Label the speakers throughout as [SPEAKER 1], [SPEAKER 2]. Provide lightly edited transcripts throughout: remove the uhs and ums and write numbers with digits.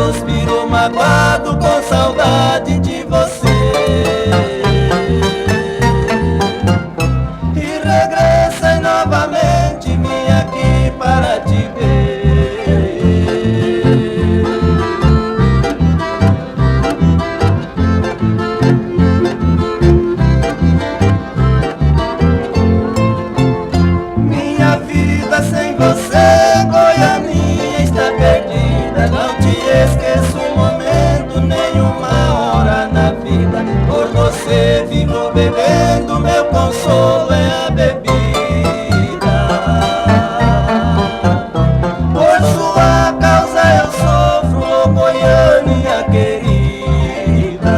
[SPEAKER 1] suspiro magoado com saudade de você. E regressei novamente, vim aqui para te ver. Minha vida sem você, Goianinha, está perdida. Não te esqueço um momento, nem uma hora na vida. Por você vivo bebendo, meu consolo é a bebida. Por sua causa eu sofro, oh Goiânia querida.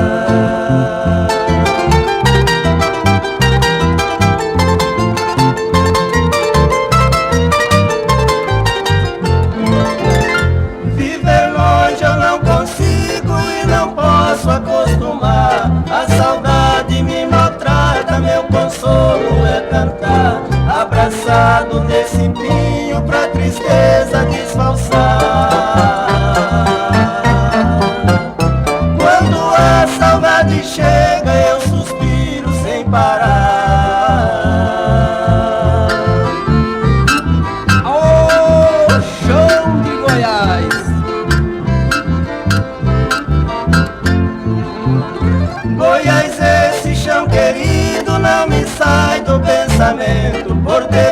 [SPEAKER 1] Viver longe eu não consigo e não posso acostumar. A saudade me maltrata, meu consolo é cantar, abraçado nesse pinho pra tristeza disfarçar. Quando a saudade chega eu suspiro sem parar.
[SPEAKER 2] Oh, chão de Goiás!
[SPEAKER 1] Goiás, esse chão querido não me sai do pensamento. Por ter